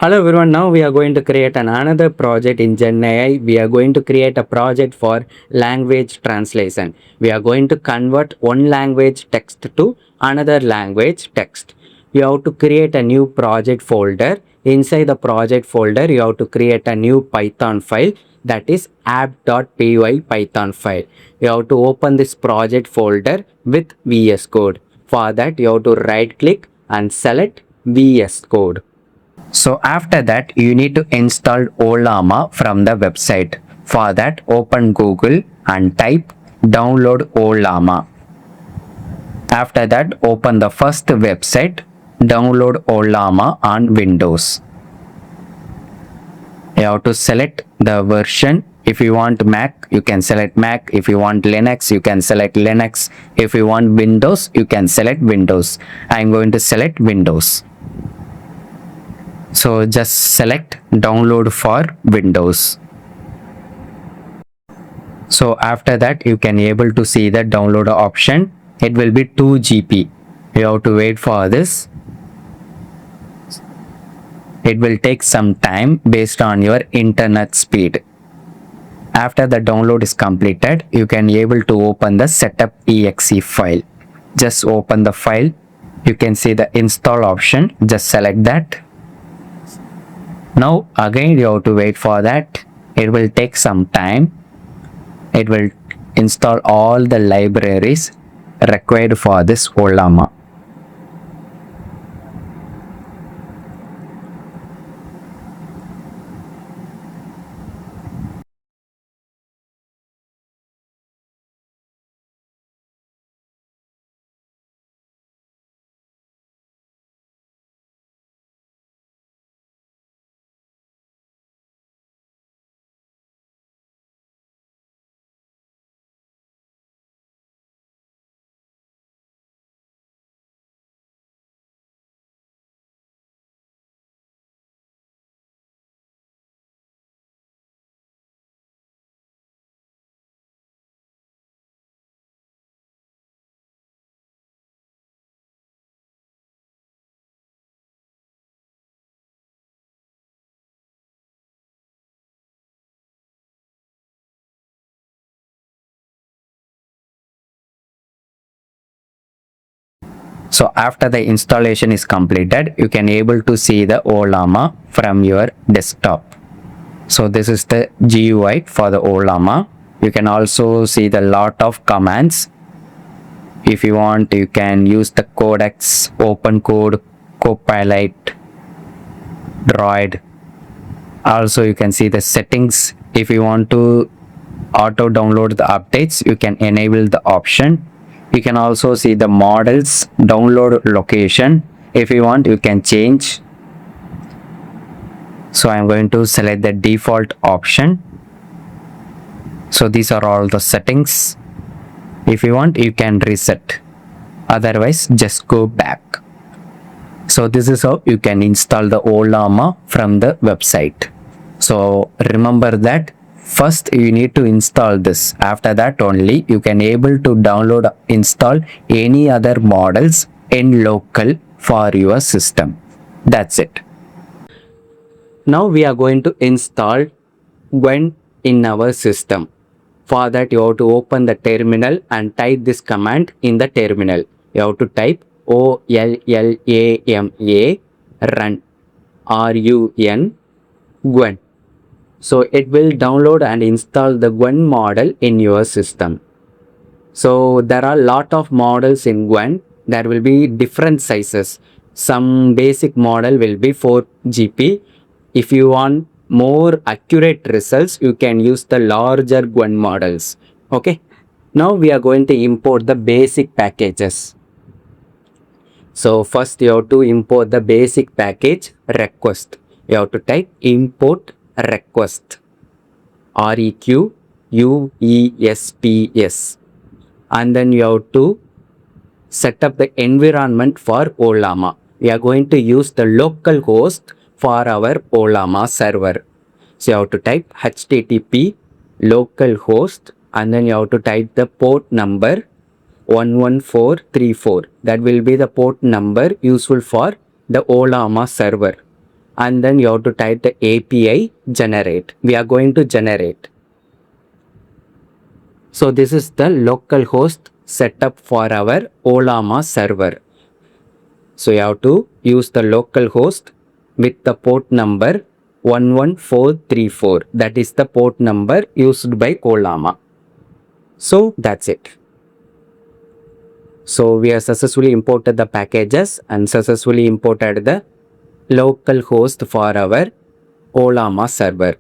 Hello everyone, now we are going to create another project in Gen AI. We are going to create a project for language translation. We are going to convert one language text to another language text. You have to create a new project folder. Inside the project folder, you have to create a new Python file, that is app.py Python file. You have to open this project folder with VS Code. For that, you have to right click and select VS Code. So after that, you need to install Olama from the website. For that, open Google and type download Olama. After that, open the first website, download Olama on Windows. You have to select the version. If you want Mac, you can select Mac. If you want Linux, you can select Linux. If you want Windows, you can select Windows. I am going to select Windows. So just select download for Windows. So after that, you can able to see the download option. It will be 2 GB. You have to wait for this. It will take some time based on your internet speed. After the download is completed, you can able to open the setup.exe file. Just open the file. You can see the install option. Just select that. Now again you have to wait for that. It will take some time. It will install all the libraries required for this Olama. So after the installation is completed, you can able to see the Olama from your desktop. So this is the GUI for the Olama. You can also see the lot of commands. If you want, you can use the codex, open code, copilot, droid. Also you can see the settings. If you want to auto download the updates, you can enable the option. You can also see the models, download location. If you want, you can change. So I'm going to select the default option. So these are all the settings. If you want, you can reset. Otherwise, just go back. So this is how you can install the Olama from the website. So remember that first you need to install this. After that only you can able to download, install any other models in local for your system. That's it. Now we are going to install Qwen in our system. For that you have to open the terminal and type this command in the terminal. You have to type OLLAMA run RUN Qwen. So it will download and install the Qwen model in your system. So there are a lot of models in Qwen. There will be different sizes. Some basic model will be 4 GB. If you want more accurate results, you can use the larger Qwen models. Okay. Now we are going to import the basic packages. So first you have to import the basic package request. You have to type import request REQUESPS, and then you have to set up the environment for Olama. We are going to use the local host for our Olama server. So you have to type HTTP localhost, and then you have to type the port number 11434. That will be the port number useful for the Olama server. and then you have to type the API generate. We are going to generate. So this is the localhost setup for our Ollama server. So you have to use the localhost with the port number 11434. That is the port number used by Ollama. So that's it. So we have successfully imported the packages and successfully imported the local host for our Ollama server.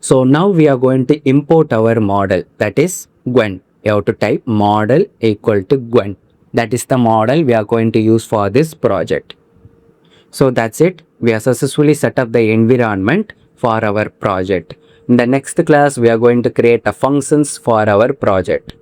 So now we are going to import our model, that is Qwen. You have to type model equal to Qwen. That is the model we are going to use for this project. So that's it. We have successfully set up the environment for our project. In the next class, we are going to create a functions for our project.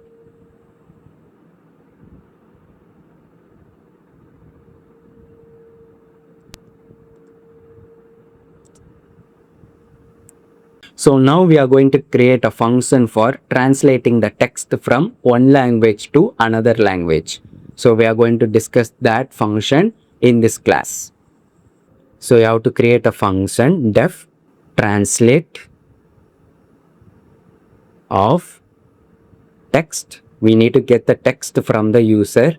So now we are going to create a function for translating the text from one language to another language. So we are going to discuss that function in this class. So you have to create a function def translate of text. We need to get the text from the user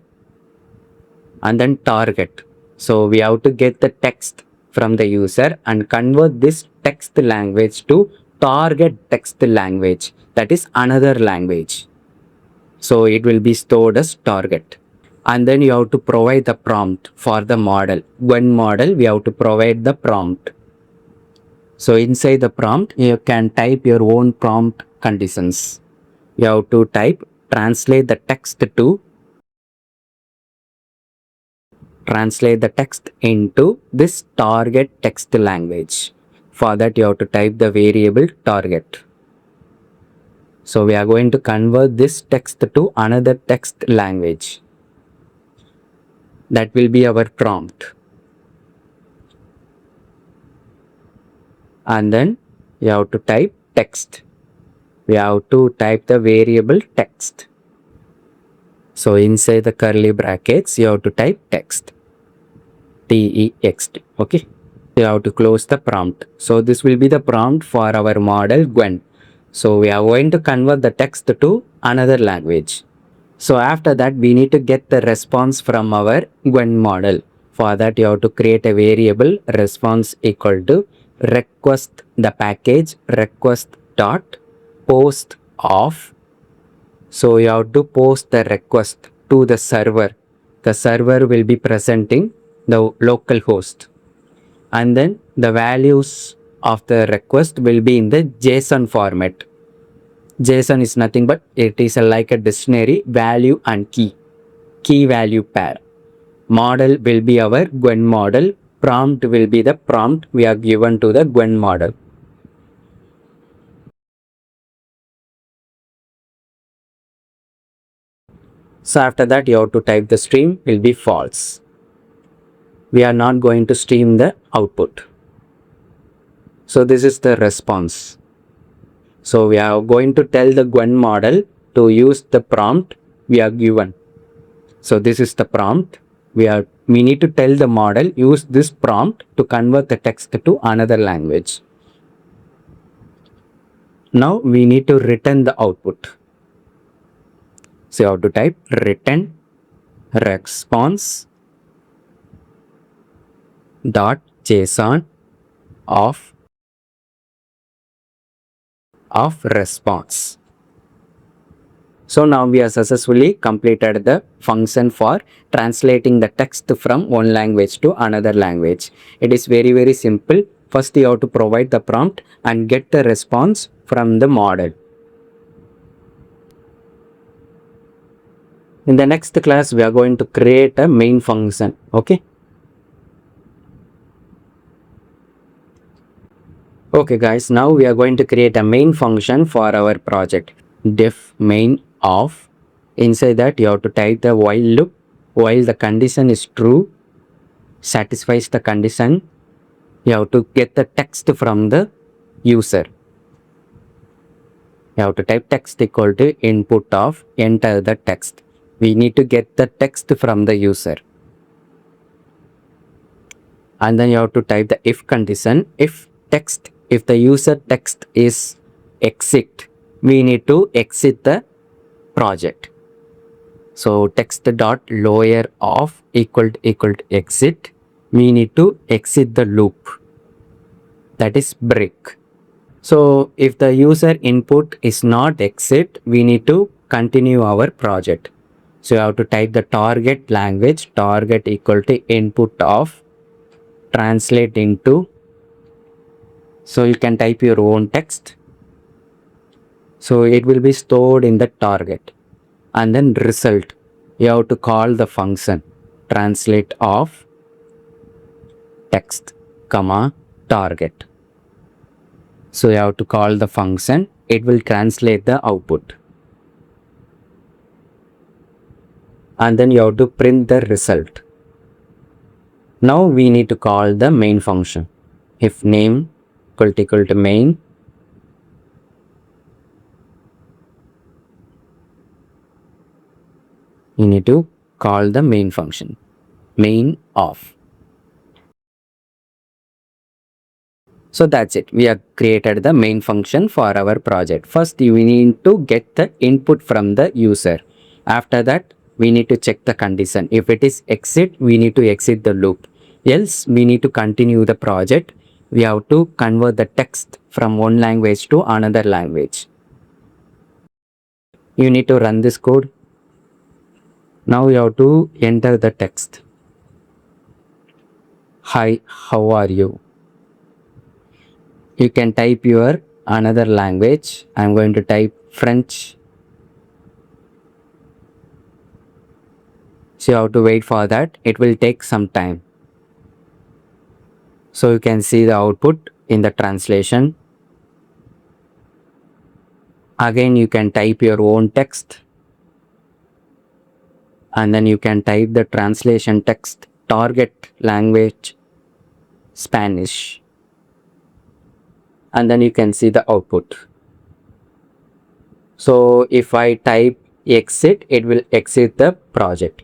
and then target. So we have to get the text from the user and convert this text language to target text language, that is another language. So it will be stored as target. And then you have to provide the prompt for the model. Qwen model, we have to provide the prompt. So inside the prompt, you can type your own prompt conditions. You have to type translate the text into this target text language. For that, you have to type the variable target. So we are going to convert this text to another text language. That will be our prompt. And then you have to type text. We have to type the variable text. So inside the curly brackets, you have to type text. T-E-X-T. Okay. You have to close the prompt. So this will be the prompt for our model Qwen. So we are going to convert the text to another language. So after that, we need to get the response from our Qwen model. For that, you have to create a variable response equal to request the package request dot post of. So you have to post the request to the server. The server will be presenting the local host. And then the values of the request will be in the JSON format. JSON is nothing but it is like a dictionary, value and key value pair. Model will be our Qwen model. Prompt will be the prompt we are given to the Qwen model. So after that, you have to type the stream will be false. We are not going to stream the output. So this is the response. So we are going to tell the Qwen model to use the prompt we are given. So this is the prompt. We need to tell the model use this prompt to convert the text to another language. Now we need to return the output. So you have to type return response dot JSON of response. So now we have successfully completed the function for translating the text from one language to another language. It is very simple. First you have to provide the prompt and get the response from the model. In the next class, we are going to create a main function. Okay. Okay guys, now we are going to create a main function for our project. Def main of. Inside that, you have to type the while loop. While the condition is true, satisfies the condition, you have to get the text from the user. You have to type text equal to input of enter the text. We need to get the text from the user. and then you have to type the if condition. If the user text is exit, we need to exit the project. So text dot lower of equal to exit, we need to exit the loop, that is break. So if the user input is not exit, we need to continue our project. So you have to type the target language, target equal to input of translate into. So you can type your own text. So it will be stored in the target. And then result, you have to call the function translate of text comma target. So you have to call the function, it will translate the output. And then you have to print the result. Now we need to call the main function. If name equal to main, you need to call the main function, main of. So that's it. We have created the main function for our project. First, we need to get the input from the user. After that, we need to check the condition. If it is exit, we need to exit the loop. Else, we need to continue the project. We have to convert the text from one language to another language. You need to run this code. Now you have to enter the text. Hi, how are you? You can type your another language. I'm going to type French. So you have to wait for that. It will take some time. So you can see the output in the translation. Again, you can type your own text. And then you can type the translation text, target language, Spanish. And then you can see the output. So if I type exit, it will exit the project.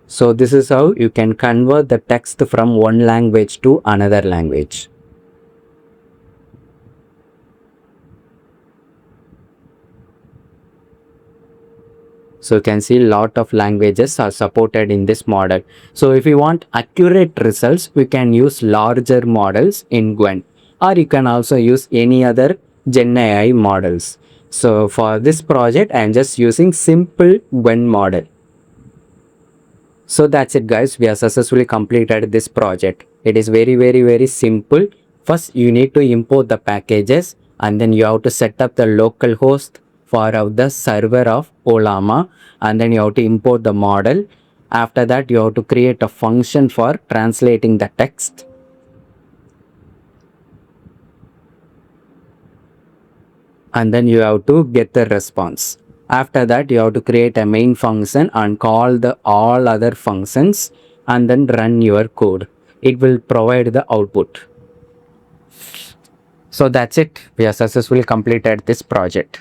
So this is how you can convert the text from one language to another language. So you can see a lot of languages are supported in this model. So if you want accurate results, we can use larger models in Qwen, or you can also use any other Gen AI models. So for this project, I am just using simple Qwen model. So that's it guys, we have successfully completed this project. It is very simple. First you need to import the packages, and then you have to set up the local host for the server of Olama, and then you have to import the model. After that you have to create a function for translating the text. And then you have to get the response. After that you have to create a main function and call the all other functions and then run your code. It will provide the output. So that's it. We have successfully completed this project.